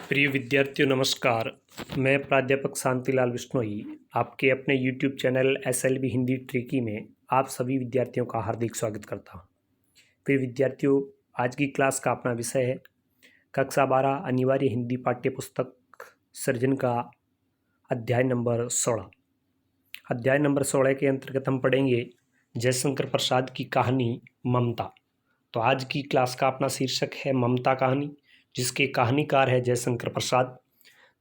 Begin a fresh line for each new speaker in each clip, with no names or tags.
प्रिय विद्यार्थियों नमस्कार। मैं प्राध्यापक शांतिलाल बिश्नोई आपके अपने YouTube channel SLB Hindi tricky में आप सभी विद्यार्थियों का हार्दिक स्वागत करता हूं। प्रिय विद्यार्थियों, आज की क्लास का अपना विषय है कक्षा 12 अनिवार्य हिंदी पाठ्यपुस्तक सर्जन का अध्याय नंबर 16। अध्याय नंबर 16 के अंतर्गत हम पढ़ेंगे जयशंकर प्रसाद की कहानी ममता। तो आज की क्लास का अपना शीर्षक है ममता कहानी, जिसके कहानीकार है जयशंकर प्रसाद।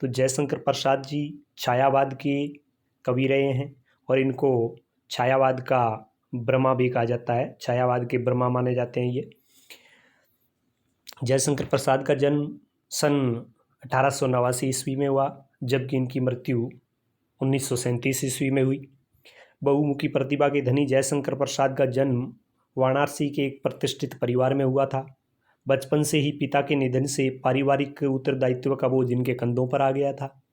तो जयशंकर प्रसाद जी छायावाद के कवि रहे हैं और इनको छायावाद का ब्रह्मा भी कहा जाता है। छायावाद के ब्रह्मा माने जाते हैं ये। जयशंकर प्रसाद का जन्म सन 1889 ईस्वी में हुआ, जबकि इनकी मृत्यु 1937 ईस्वी में हुई। बहुमुखी प्रतिभा के धनी जयशंकर प्रसाद का जन्म वाराणसी के एक प्रतिष्ठित परिवार में हुआ था। बचपन से ही पिता के निधन से पारिवारिक उत्तरदायित्व का बोझ इनके कंधों पर आ गया था।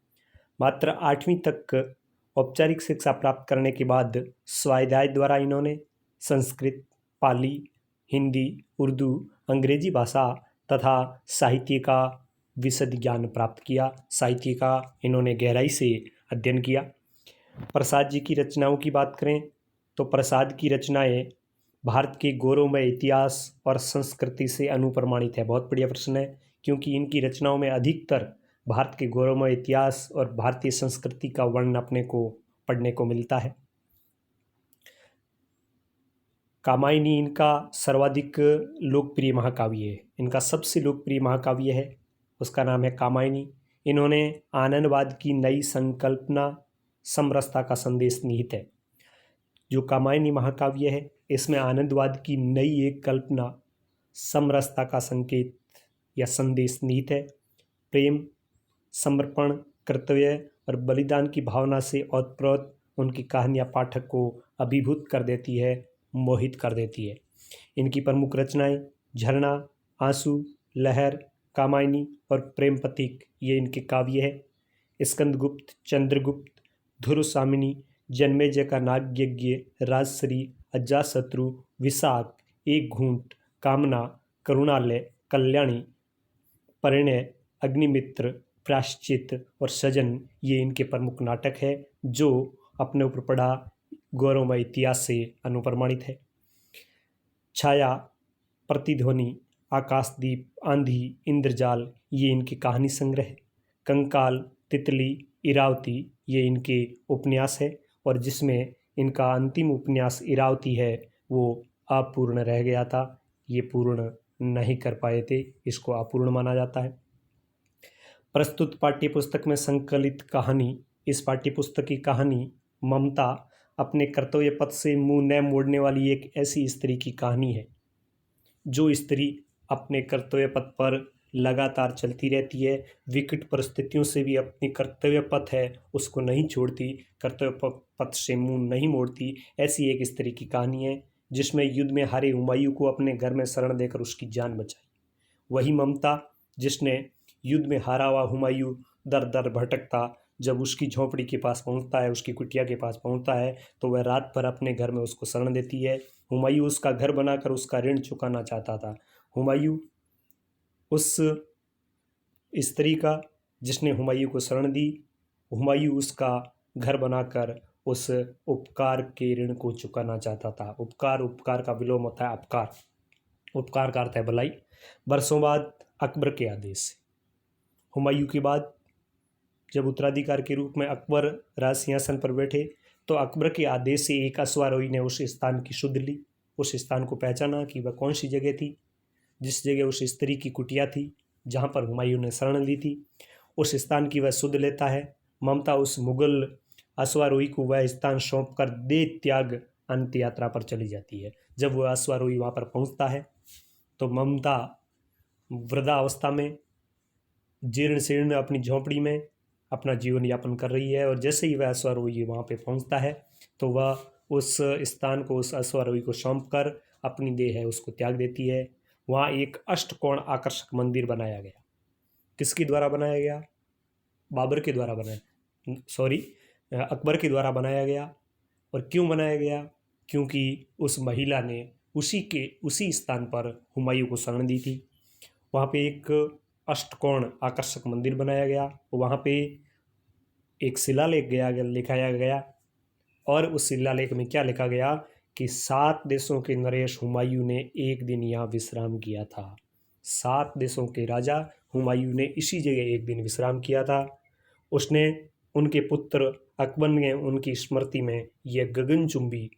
मात्र 8वीं तक औपचारिक शिक्षा प्राप्त करने के बाद स्वाध्याय द्वारा इन्होंने संस्कृत, पाली, हिंदी, उर्दू, अंग्रेजी भाषा तथा साहित्य का विशद ज्ञान प्राप्त किया। साहित्य का इन्होंने गहराई से अध्ययन किया। प्रसाद जी की रचनाओं की बात करें तो प्रसाद की रचनाएं भारत के गौरवमय इतिहास और संस्कृति से अनुप्रमाणित है। बहुत बढ़िया प्रश्न है, क्योंकि इनकी रचनाओं में अधिकतर भारत के गौरवमय इतिहास और भारतीय संस्कृति का वर्णन अपने को पढ़ने को मिलता है। कामायनी इनका सर्वाधिक लोकप्रिय महाकाव्य है। इनका सबसे लोकप्रिय महाकाव्य है, उसका नाम है कामायनी। इन्होंने आनंदवाद की नई संकल्पना समरसता का संदेश निहित है। जो कामायनी महाकाव्य है, इसमें आनंदवाद की नई एक कल्पना समरसता का संकेत या संदेश निहित है। प्रेम, समर्पण, कर्तव्य और बलिदान की भावना से ओतप्रोत उनकी कहानियाँ पाठक को अभिभूत कर देती है, मोहित कर देती है। इनकी प्रमुख रचनाएं झरना, आंसू, लहर, कामायनी और प्रेम प्रतीक ये इनके काव्य है। स्कंदगुप्त, चंद्रगुप्त, धुरसामिनी, जन्मेजय का नागयज्ञ, राजश्री, अजातशत्रु, विशाख, एक घूंट, कामना, करुणालय, कल्याणी, परिणय, अग्निमित्र, प्रायश्चित और सजन ये इनके प्रमुख नाटक है, जो अपने ऊपर पड़ा गौरवमय इतिहास से अनुप्रमाणित है। छाया, प्रतिध्वनि, आकाशदीप, आंधी, इंद्रजाल ये इनके कहानी संग्रह है। कंकाल, तितली, इरावती ये इनके उपन्यास है, और जिसमें इनका अंतिम उपन्यास इरावती है वो अपूर्ण रह गया था। ये पूर्ण नहीं कर पाए थे, इसको अपूर्ण माना जाता है। प्रस्तुत पाठ्यपुस्तक में संकलित कहानी, इस पाठ्यपुस्तक की कहानी ममता अपने कर्तव्य पथ से मुंह न मोड़ने वाली एक ऐसी स्त्री की कहानी है। जो स्त्री अपने कर्तव्य पथ पर लगातार चलती रहती है, विकट परिस्थितियों से भी अपनी कर्तव्य पथ है उसको नहीं छोड़ती, कर्तव्य पथ से मुंह नहीं मोड़ती, ऐसी एक स्त्री की कहानी है, जिसमें युद्ध में हारे हुमायूं को अपने घर में शरण देकर उसकी जान बचाई। वही ममता जिसने युद्ध में हारा हुआ हुमायूं दर दर भटकता जब उसकी झोंपड़ी के पास पहुंचता है, उसकी कुटिया के पास पहुंचता है, तो वह रात भर अपने घर में उसको शरण देती है। हुमायूं उसका घर बनाकर उसका ऋण चुकाना चाहता था। हुमायूं उस स्त्री का जिसने हुमायूं को शरण दी, हुमायूं उसका घर बनाकर उस उपकार के ऋण को चुकाना चाहता था। उपकार का विलोम होता है अपकार। उपकार का अर्थ है भलाई। बरसों बाद अकबर के आदेश से हुमायूं के बाद जब उत्तराधिकार के रूप में अकबर राज सिंहासन पर बैठे, तो अकबर के आदेश से एक अश्वारोही ने उस स्थान की सुध ली। उस स्थान को पहचाना कि वह कौन सी जगह थी, जिस जगह उस स्त्री की कुटिया थी जहाँ पर हुमायूं ने शरण ली थी। उस स्थान की वह सुध लेता है। ममता उस मुगल अश्वारोही को वह स्थान सौंप कर दे त्याग अंत यात्रा पर चली जाती है। जब वह अश्वारोही वहाँ पर पहुँचता है तो ममता वृद्धावस्था में जीर्ण शीर्ण अपनी झोंपड़ी में अपना जीवन यापन कर रही है, और जैसे ही वह अश्वारोही वहाँ पे पहुँचता है तो वह उस स्थान को उस अश्वारोही को सौंप कर अपनी देह है उसको त्याग देती है। वहाँ एक अष्टकोण आकर्षक मंदिर बनाया गया। किसके द्वारा बनाया गया? अकबर के द्वारा बनाया गया। और क्यों बनाया गया? क्योंकि उस महिला ने उसी स्थान पर हुमायूं को शरण दी थी। वहाँ पे एक अष्टकोण आकर्षक मंदिर बनाया गया। वहाँ पे एक शिलालेख लिखाया गया और उस शिलालेख में क्या लिखा गया कि 7 देशों के नरेश हुमायूं ने एक दिन यहाँ विश्राम किया था। 7 देशों के राजा हुमायूं ने इसी जगह एक दिन विश्राम किया था। उसने उनके पुत्र अकबर ने उनकी स्मृति में यह गगनचुंबी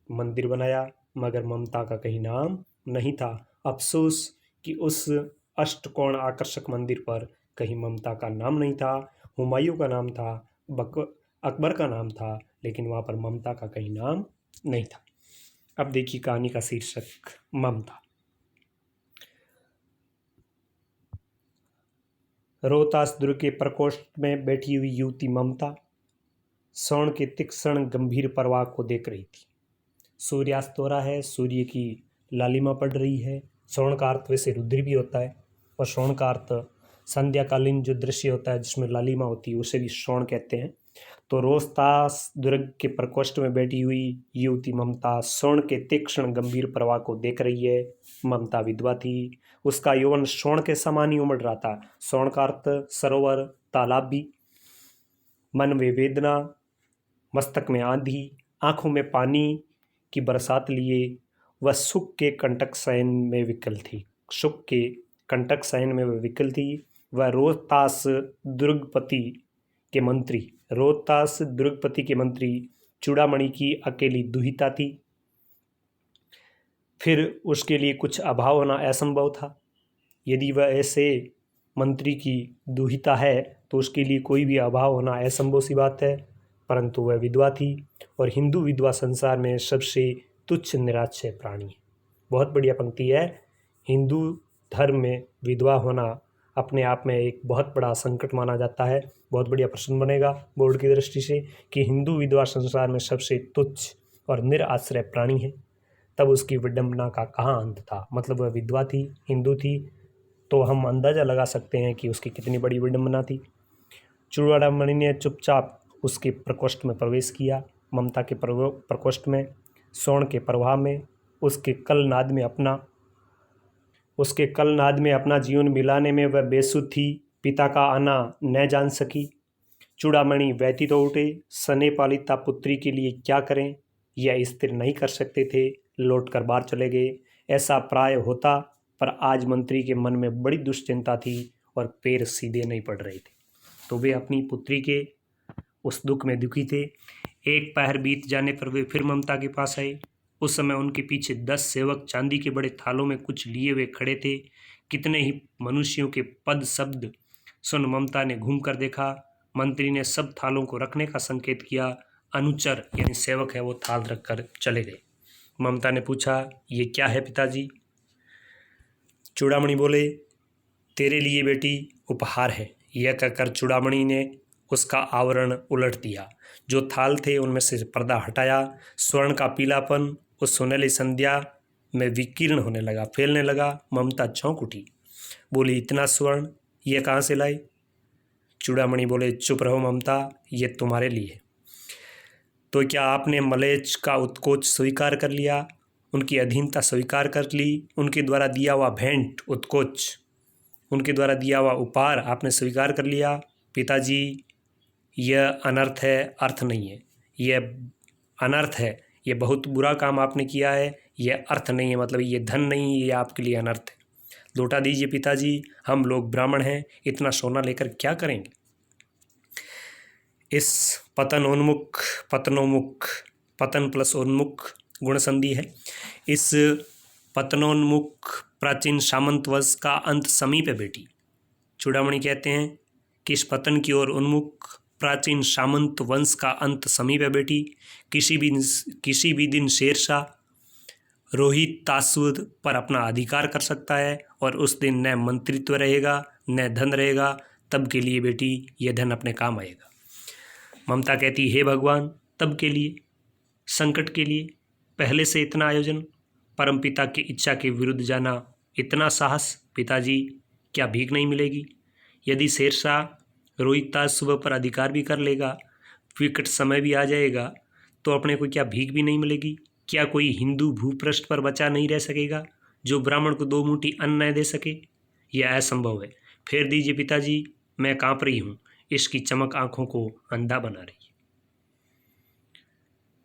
मंदिर बनाया, मगर ममता का कहीं नाम नहीं था। अफसोस कि उस अष्टकोण आकर्षक मंदिर पर कहीं ममता का नाम नहीं था। हुमायूं का नाम था, अकबर का नाम था, लेकिन वहाँ पर ममता का कहीं नाम नहीं था। अब देखिए कहानी का शीर्षक ममता। रोहतास दुर्ग के प्रकोष्ठ में बैठी हुई युवती ममता स्वर्ण के तीक्ष्ण गंभीर प्रवाह को देख रही थी। सूर्यास्त हो रहा है, सूर्य की लालिमा पड़ रही है। स्वर्ण का अर्थ वैसे रुद्र भी होता है, और स्वर्ण का अर्थ संध्याकालीन जो दृश्य होता है जिसमें लालिमा होती है उसे भी स्वर्ण कहते हैं। तो रोहतास दुर्ग के प्रकोष्ठ में बैठी हुई युवती ममता स्वर्ण के तीक्ष्ण गंभीर प्रवाह को देख रही है। ममता विधवा थी, उसका यौवन स्वर्ण के समान ही उमड़ रहा था। स्वर्ण का अर्थ सरोवर, तालाब भी। मन में वेदना, मस्तक में आंधी, आंखों में पानी की बरसात लिए वह सुख के कंटक शयन में विकल थी। सुख के कंटक शयन में वह विकल थी। वह रोहतास दुर्गपति के मंत्री चूड़ामणि की अकेली दुहिता थी। फिर उसके लिए कुछ अभाव होना असंभव था। यदि वह ऐसे मंत्री की दुहिता है तो उसके लिए कोई भी अभाव होना असंभव सी बात है। परंतु वह विधवा थी, और हिंदू विधवा संसार में सबसे तुच्छ निराश्रय प्राणी है। बहुत बढ़िया पंक्ति है। हिंदू धर्म में विधवा होना अपने आप में एक बहुत बड़ा संकट माना जाता है। बहुत बढ़िया प्रश्न बनेगा बोर्ड की दृष्टि से कि हिंदू विधवा संसार में सबसे तुच्छ और निराश्रय प्राणी है, तब उसकी विडंबना का कहाँ अंत था। मतलब वह विधवा थी, हिंदू थी, तो हम अंदाज़ा लगा सकते हैं कि उसकी कितनी बड़ी विडंबना थी। चूड़ामणि ने चुपचाप उसके प्रकोष्ठ में प्रवेश किया। ममता के प्रकोष्ठ में स्वर्ण के प्रवाह में उसके कल नाद में अपना जीवन मिलाने में वह बेसुध थी। पिता का आना न जान सकी। चूड़ामणि व्यतीत हो उठे। सने पालिता पुत्री के लिए क्या करें, यह स्थिर नहीं कर सकते थे। लौटकर बाहर चले गए। ऐसा प्राय होता, पर आज मंत्री के मन में बड़ी दुश्चिंता थी और पैर सीधे नहीं पड़ रहे थे। तो वे अपनी पुत्री के उस दुख में दुखी थे। एक पहर बीत जाने पर वे फिर ममता के पास आए। उस समय उनके पीछे 10 सेवक चांदी के बड़े थालों में कुछ लिए हुए खड़े थे। कितने ही मनुष्यों के पद शब्द सुन ममता ने घूम कर देखा। मंत्री ने सब थालों को रखने का संकेत किया। अनुचर यानी सेवक है वो थाल रखकर चले गए। ममता ने पूछा, ये क्या है पिताजी? चूड़ामणि बोले, तेरे लिए बेटी उपहार है। यह कहकर चूड़ामणि ने उसका आवरण उलट दिया। जो थाल थे उनमें से पर्दा हटाया। स्वर्ण का पीलापन उस सुनहली संध्या में विकीर्ण होने लगा, फैलने लगा। ममता चौंक उठी, बोली, इतना स्वर्ण यह कहाँ से लाई? चूड़ामणि बोले, चुप रहो ममता, ये तुम्हारे लिए। तो क्या आपने मलेच्छ का उत्कोच स्वीकार कर लिया? उनकी अधीनता स्वीकार कर ली? उनके द्वारा दिया हुआ भेंट उत्कोच, उनके द्वारा दिया हुआ उपहार आपने स्वीकार कर लिया? पिताजी, यह अनर्थ है, अर्थ नहीं है। यह अनर्थ है, यह बहुत बुरा काम आपने किया है। यह अर्थ नहीं है, मतलब ये धन नहीं, ये आपके लिए अनर्थ है। लौटा दीजिए पिताजी, हम लोग ब्राह्मण हैं, इतना सोना लेकर क्या करेंगे? इस पतन प्लस उन्मुख गुण संधि है। इस पतनोन्मुख प्राचीन सामंत वंश का अंत समीप है बेटी। चूड़ामणि कहते हैं कि इस पतन की ओर उन्मुख प्राचीन सामंत वंश का अंत समीप है बेटी। किसी भी दिन शेरशाह रोहिताश्व पर अपना अधिकार कर सकता है, और उस दिन न मंत्रित्व रहेगा न धन रहेगा। तब के लिए बेटी यह धन अपने काम आएगा। ममता कहती, हे भगवान, तब के लिए, संकट के लिए पहले से इतना आयोजन, परमपिता की इच्छा के विरुद्ध जाना, इतना साहस। पिताजी, क्या भीख नहीं मिलेगी? यदि शेरशाह रोहिताश्व पर अधिकार भी कर लेगा, विकट समय भी आ जाएगा, तो अपने को क्या भीख भी नहीं मिलेगी? क्या कोई हिंदू भूपृष्ठ पर बचा नहीं रह सकेगा जो ब्राह्मण को 2 मुट्ठी अन्न न दे सके? यह असंभव है। फेर दीजिए पिताजी, मैं कांप रही हूँ। इसकी चमक आंखों को अंधा बना रही है।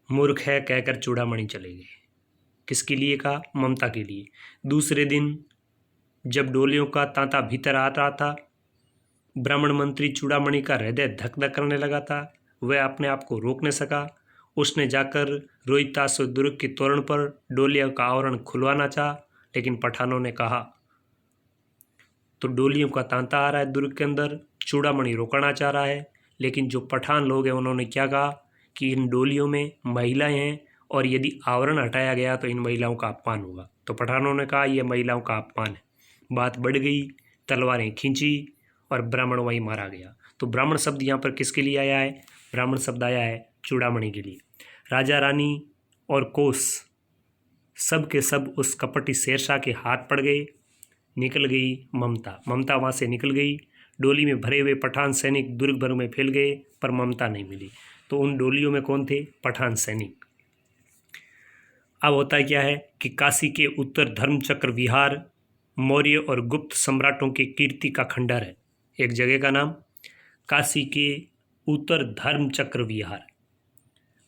मूर्ख है कहकर चूड़ामणि चले गए। किसके लिए कहा? ममता के लिए। दूसरे दिन जब डोलियों का तांता भीतर आ रहा था, ब्राह्मण मंत्री चूड़ामणि का हृदय धक धक करने लगा था। वह अपने आप को रोक न सका। उसने जाकर रोहिताश्व दुर्ग के तोरण पर डोलियों का आवरण खुलवाना चाहा, लेकिन पठानों ने कहा तो डोलियों का तांता आ रहा है दुर्ग के अंदर, चूड़ामणि रोकना चाह रहा है। लेकिन जो पठान लोग हैं उन्होंने क्या कहा कि इन डोलियों में महिलाएं हैं और यदि आवरण हटाया गया तो इन महिलाओं का अपमान होगा। तो पठानों ने कहा यह महिलाओं का अपमान है। बात बढ़ गई, तलवारें खींची और ब्राह्मण वहीं मारा गया। तो ब्राह्मण शब्द यहाँ पर किसके लिए आया है? ब्राह्मण शब्द आया है चूड़ामणि के लिए। राजा रानी और कोस सब के सब उस कपटी शेरशाह के हाथ पड़ गए। निकल गई ममता। ममता वहाँ से निकल गई। डोली में भरे हुए पठान सैनिक दुर्ग भर में फैल गए, पर ममता नहीं मिली। तो उन डोलियों में कौन थे? पठान सैनिक। अब होता क्या है कि काशी के उत्तर धर्मचक्र विहार मौर्य और गुप्त सम्राटों के कीर्ति का खंडर है। एक जगह का नाम काशी के उत्तर धर्मचक्र विहार।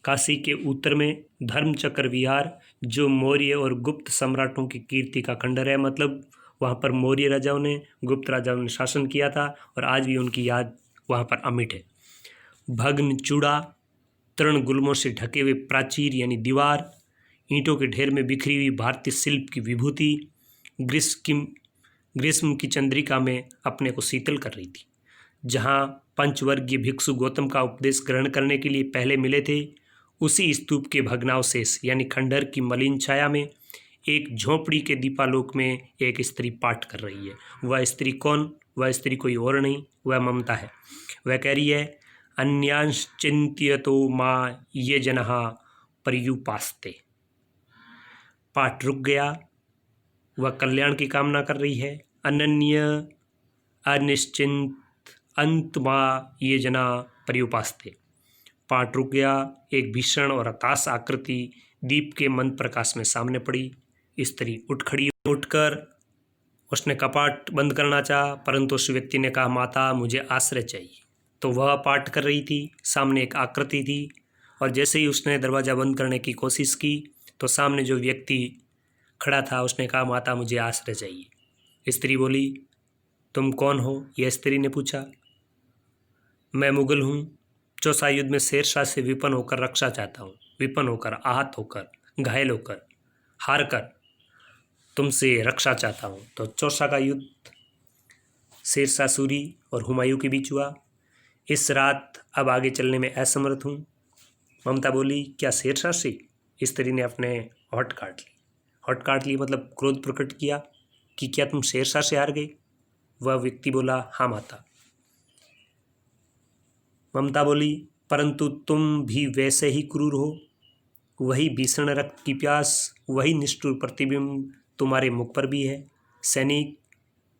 काशी के उत्तर में धर्मचक्र विहार जो मौर्य और गुप्त सम्राटों की कीर्ति का खंडर है। मतलब वहाँ पर मौर्य राजाओं ने, गुप्त राजाओं ने शासन किया था और आज भी उनकी याद वहाँ पर अमिट है। भग्न चूड़ा, तृण गुल्मों से ढके हुए प्राचीर यानी दीवार, ईंटों के ढेर में बिखरी हुई भारतीय शिल्प की विभूति ग्रीष्म की चंद्रिका में अपने को शीतल कर रही थी। जहाँ पंचवर्गीय भिक्षु गौतम का उपदेश ग्रहण करने के लिए पहले मिले थे, उसी स्तूप के भग्नावशेष यानी खंडहर की मलिन छाया में एक झोंपड़ी के दीपालोक में एक स्त्री पाठ कर रही है। वह स्त्री कौन? वह स्त्री कोई और नहीं, वह ममता है। वह कह रही है अन्यांश चिंत्यतो माँ ये जनहा पर्युपास्ते। पाठ रुक गया। वह कल्याण की कामना कर रही है। अनन्य अनिश्चिंत अंत माँ ये जना पर्युपास्ते। पाठ रुक गया। एक भीषण और हताश आकृति दीप के मंद प्रकाश में सामने पड़ी। स्त्री उठ खड़ी। उठकर उसने कपाट बंद करना चाहा, परंतु उस व्यक्ति ने कहा माता मुझे आश्रय चाहिए। तो वह पाठ कर रही थी। सामने एक आकृति थी और जैसे ही उसने दरवाज़ा बंद करने की कोशिश की तो सामने जो व्यक्ति खड़ा था उसने कहा माता मुझे आश्रय चाहिए। स्त्री बोली तुम कौन हो? यह स्त्री ने पूछा। मैं मुगल हूँ। चौसा युद्ध में शेरशाह से विपन्न होकर रक्षा चाहता हूँ। विपन्न होकर, आहत होकर, घायल होकर, हार कर तुमसे रक्षा चाहता हूँ। तो चौसा का युद्ध शेरशाह सूरी और हुमायूं के बीच हुआ। इस रात अब आगे चलने में असमर्थ हूँ। ममता बोली क्या शेरशाह से? स्त्री ने अपने होठ काट ली। होठ काट ली मतलब क्रोध प्रकट किया कि क्या तुम शेरशाह से हार गए? वह व्यक्ति बोला हाँ माता। ममता बोली परंतु तुम भी वैसे ही क्रूर हो। वही भीषण रक्त की प्यास, वही निष्ठुर प्रतिबिंब तुम्हारे मुख पर भी है। सैनिक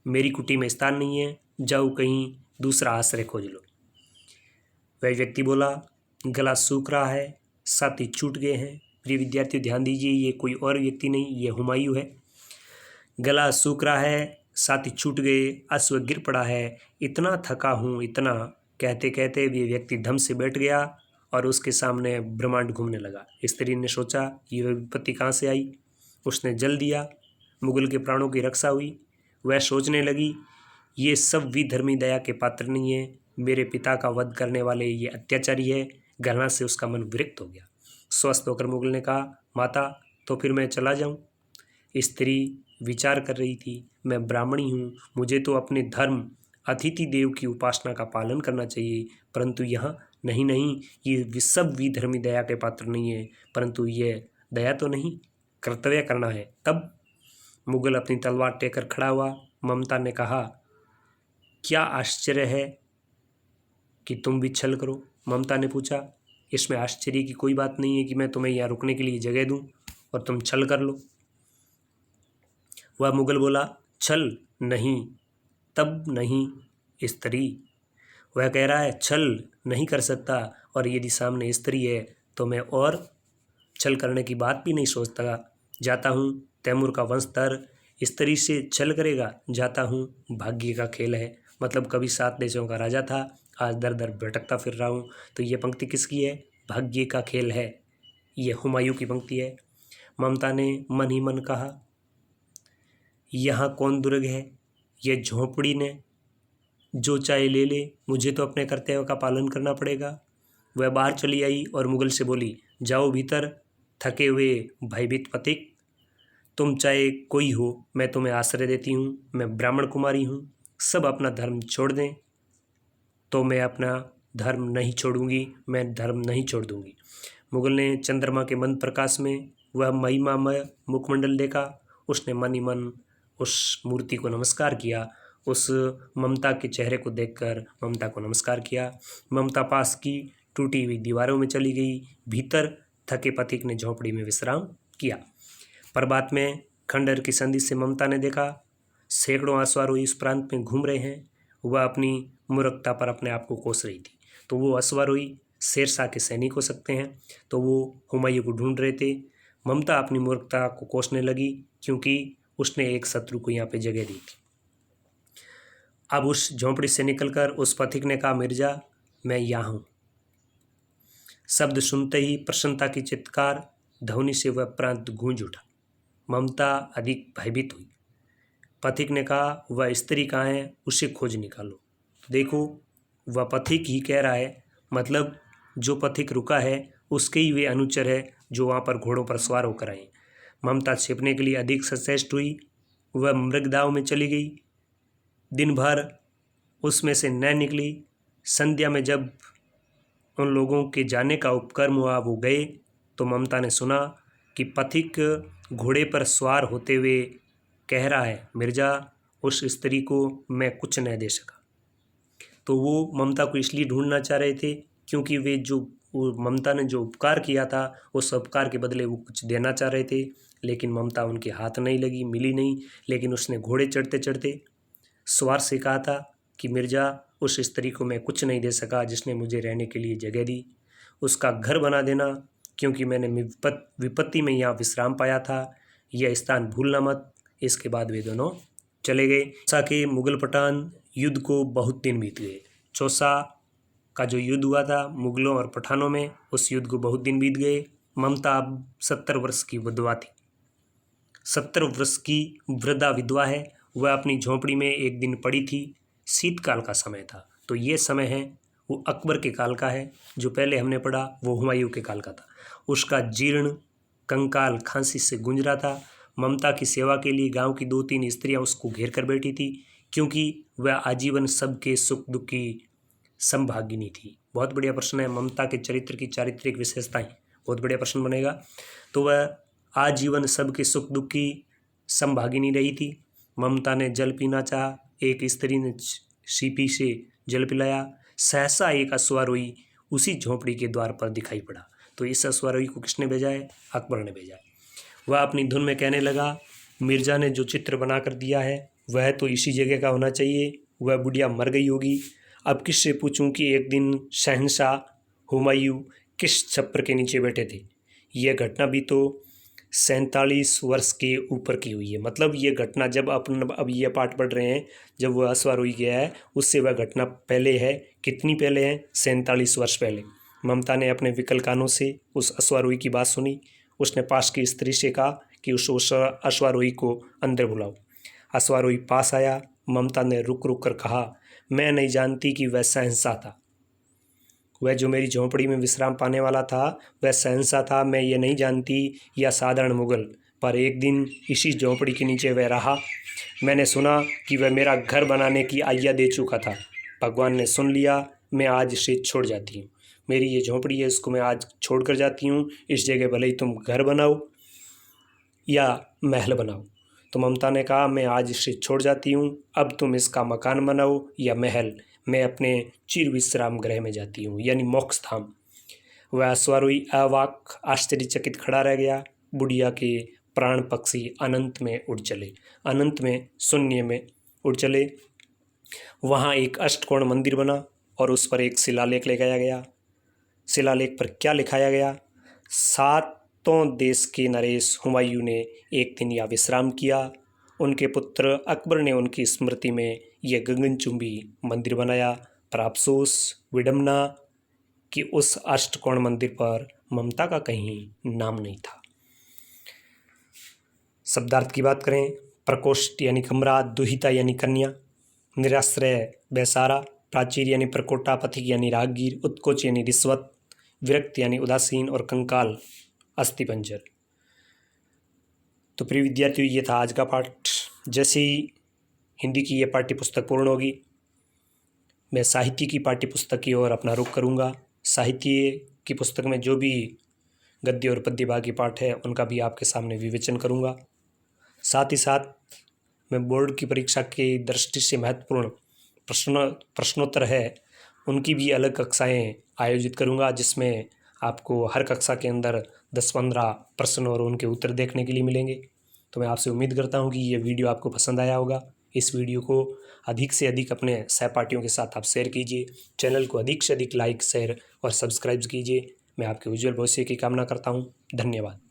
मेरी कुटी में स्थान नहीं है, जाओ कहीं दूसरा आश्रय खोज लो। वह व्यक्ति बोला गला सूख रहा है, साथी छूट गए हैं। प्रिय विद्यार्थियों ध्यान दीजिए, ये कोई और व्यक्ति नहीं, ये हुमायूं है। गला सूख रहा है, साथी छूट गए, अश्व गिर पड़ा है, इतना थका हूँ इतना। कहते कहते ये व्यक्ति धम से बैठ गया और उसके सामने ब्रह्मांड घूमने लगा। स्त्री ने सोचा ये विपत्ति कहाँ से आई। उसने जल दिया, मुगल के प्राणों की रक्षा हुई। वह सोचने लगी ये सब विधर्मी दया के पात्र नहीं है। मेरे पिता का वध करने वाले ये अत्याचारी है। घृणा से उसका मन विरक्त हो गया। स्वस्थ होकर मुगल ने कहा माता तो फिर मैं चला जाऊं? स्त्री विचार कर रही थी मैं ब्राह्मणी हूँ, मुझे तो अपने धर्म अतिथि देव की उपासना का पालन करना चाहिए, परंतु यहाँ नहीं, ये सब विधर्मी दया के पात्र नहीं है। परंतु ये दया तो नहीं, कर्तव्य करना है। तब मुगल अपनी तलवार टेकर खड़ा हुआ। ममता ने कहा क्या आश्चर्य है कि तुम भी छल करो? ममता ने पूछा। इसमें आश्चर्य की कोई बात नहीं है कि मैं तुम्हें यहाँ रुकने के लिए जगह दूं और तुम छल कर लो। वह मुगल बोला छल नहीं, तब नहीं स्त्री। वह कह रहा है छल नहीं कर सकता और यदि सामने स्त्री है तो मैं और छल करने की बात भी नहीं सोचता। जाता हूँ, तैमूर का वंशधर स्त्री से छल करेगा? जाता हूँ, भाग्य का खेल है। मतलब कभी 7 देशों का राजा था, आज दर दर भटकता फिर रहा हूँ। तो ये पंक्ति किसकी है? भाग्य का खेल है, ये हुमायूं की पंक्ति है। ममता ने मन ही मन कहा, यहाँ कौन दुर्ग है, ये झोंपड़ी ने जो चाहे ले ले, मुझे तो अपने कर्तव्य का पालन करना पड़ेगा। वह बाहर चली आई और मुगल से बोली, जाओ भीतर थके हुए भयभीत पथिक, तुम चाहे कोई हो, मैं तुम्हें आश्रय देती हूँ। मैं ब्राह्मण कुमारी हूँ, सब अपना धर्म छोड़ दें तो मैं अपना धर्म नहीं छोड़ूंगी, मैं धर्म नहीं छोड़ दूंगी। मुगल ने चंद्रमा के मंद प्रकाश में वह महिमामय मुखमंडल देखा। उसने मन ही मन उस मूर्ति को नमस्कार किया। उस ममता के चेहरे को देखकर ममता को नमस्कार किया। ममता पास की टूटी हुई दीवारों में चली गई। भीतर थके पथिक ने झोंपड़ी में विश्राम किया। प्रभात में खंडहर की संधि से ममता ने देखा, सैकड़ों अश्वारोही इस प्रांत में घूम रहे हैं। वह अपनी मूर्खता पर अपने आप को कोस रही थी। तो वो अश्वारोही शेरशाह के सैनिक हो सकते हैं, तो वो हुमायूं को ढूंढ रहे थे। ममता अपनी मूर्खता को कोसने लगी क्योंकि उसने एक शत्रु को यहाँ पे जगह दी थी। अब उस झोंपड़ी से निकलकर उस पथिक ने कहा, मिर्जा मैं यहाँ हूँ। शब्द सुनते ही प्रसन्नता की चित्कार ध्वनि से वह प्रांत गूंज उठा। ममता अधिक भयभीत हुई। पथिक ने कहा, वह स्त्री कहाँ है, उसे खोज निकालो। देखो, वह पथिक ही कह रहा है, मतलब जो पथिक रुका है उसके ही वे अनुचर है जो वहाँ पर घोड़ों पर सवार होकर आए। ममता छिपने के लिए अधिक सचेष्ट हुई। वह मृगदाव में चली गई। दिन भर उसमें से न निकली। संध्या में जब उन लोगों के जाने का उपक्रम हुआ, वो गए, तो ममता ने सुना कि पथिक घोड़े पर सवार होते हुए कह रहा है, मिर्जा उस स्त्री को मैं कुछ न दे सका। तो वो ममता को इसलिए ढूंढना चाह रहे थे क्योंकि वो ममता ने जो उपकार किया था उस उपकार के बदले वो कुछ देना चाह रहे थे, लेकिन ममता उनके हाथ नहीं लगी, मिली नहीं। लेकिन उसने घोड़े चढ़ते चढ़ते सवार से कहा था कि मिर्जा उस स्त्री को मैं कुछ नहीं दे सका जिसने मुझे रहने के लिए जगह दी। उसका घर बना देना, क्योंकि मैंने विपत्ति में यहाँ विश्राम पाया था। यह स्थान भूलना मत। इसके बाद वे दोनों चले गए। चौसा के मुगल पठान युद्ध को बहुत दिन बीत गए। चौसा का जो युद्ध हुआ था मुगलों और पठानों में, उस युद्ध को बहुत दिन बीत गए। ममता अब 70 वर्ष की विधवा थी। 70 वर्ष की वृद्धा विधवा है। वह अपनी झोंपड़ी में एक दिन पड़ी थी। शीतकाल का समय था। तो ये समय है वो अकबर के काल का है। जो पहले हमने पढ़ा वो हुमायूं के काल का था। उसका जीर्ण कंकाल खांसी से गूंज रहा था। ममता की सेवा के लिए गांव की 2-3 स्त्रियां उसको घेर कर बैठी थी, क्योंकि वह आजीवन सबके सुख दुख की संभागिनी थी। बहुत बढ़िया प्रश्न है। ममता के चरित्र की चारित्रिक विशेषताएं, बहुत बढ़िया प्रश्न बनेगा। तो वह आजीवन सबके सुख दुख की संभागिनी रही थी। ममता ने जल पीना चाहा, एक स्त्री ने सीपी से जल पिलाया। सहसा एक अश्वारोही उसी झोंपड़ी के द्वार पर दिखाई पड़ा। तो इस अश्वारोही को किसने भेजा है? अकबर ने भेजा है। वह अपनी धुन में कहने लगा, मिर्जा ने जो चित्र बना कर दिया है वह तो इसी जगह का होना चाहिए। वह बुढ़िया मर गई होगी। अब किससे पूछूं कि एक दिन शहंशाह हुमायूं किस छप्पर के नीचे बैठे थे। यह घटना भी तो 47 वर्ष के ऊपर की हुई है। मतलब ये घटना जब अब ये पाठ पढ़ रहे हैं, जब वह अश्वारोही गया है उससे वह घटना पहले है। कितनी पहले है? 47 वर्ष पहले। ममता ने अपने विकल कानों से उस अश्वारोही की बात सुनी। उसने पास की स्त्री से कहा कि उस अश्वारोही को अंदर बुलाओ। अश्वारोही पास आया। ममता ने रुक रुक कर कहा, मैं नहीं जानती कि वह शहंशाह था। वह जो मेरी झोंपड़ी में विश्राम पाने वाला था वह शहंशाह था। मैं ये नहीं जानती या साधारण मुगल। पर एक दिन इसी झोंपड़ी के नीचे वह रहा। मैंने सुना कि वह मेरा घर बनाने की आज्ञा दे चुका था। भगवान ने सुन लिया। मैं आज इसे छोड़ जाती हूँ। मेरी ये झोंपड़ी है, इसको मैं आज छोड़ कर जाती हूँ। इस जगह भले ही तुम घर बनाओ या महल बनाओ। तो ममता ने कहा, मैं आज इसे छोड़ जाती हूँ। अब तुम इसका मकान बनाओ या महल। मैं अपने चिर विश्राम गृह में जाती हूँ, यानी मोक्ष धाम। वह अश्वारोही अवाक आश्चर्यचकित खड़ा रह गया। बुढ़िया के प्राण पक्षी अनंत में उड़ चले, अनंत में, शून्य में उड़ चले। वहाँ एक अष्टकोण मंदिर बना और उस पर एक शिलालेख लगाया गया। शिलालेख पर क्या लिखाया गया? 7 देश के नरेश हुमायूं ने एक दिन यहाँ विश्राम किया। उनके पुत्र अकबर ने उनकी स्मृति में यह गगनचुंबी मंदिर बनाया, पर अफसोस विडम्बना कि उस अष्टकोण मंदिर पर ममता का कहीं नाम नहीं था। शब्दार्थ की बात करें, प्रकोष्ठ यानी कमरा, दुहिता यानी कन्या, निराश्रय बेसारा, प्राचीर यानी प्रकोटा, पथिक यानी राहगीर, उत्कोच यानी रिश्वत, विरक्त यानी उदासीन और कंकाल अस्थिपंजर। तो प्रिय विद्यार्थियों, ये था आज का पाठ। जैसे ही हिंदी की ये पाठ्य पुस्तक पूर्ण होगी, मैं साहित्य की पाठ्य पुस्तक की ओर अपना रुख करूँगा। साहित्य की पुस्तक में जो भी गद्य और पद्य भाग के पाठ है उनका भी आपके सामने विवेचन करूँगा। साथ ही साथ मैं बोर्ड की परीक्षा की दृष्टि से महत्वपूर्ण प्रश्नोत्तर है उनकी भी अलग कक्षाएं आयोजित करूँगा, जिसमें आपको हर कक्षा के अंदर 10-15 प्रश्न और उनके उत्तर देखने के लिए मिलेंगे। तो मैं आपसे उम्मीद करता हूँ कि ये वीडियो आपको पसंद आया होगा। इस वीडियो को अधिक से अधिक अपने सहपाठियों के साथ आप शेयर कीजिए। चैनल को अधिक से अधिक लाइक, शेयर और सब्सक्राइब कीजिए। मैं आपके उज्जवल भविष्य की कामना करता हूँ। धन्यवाद।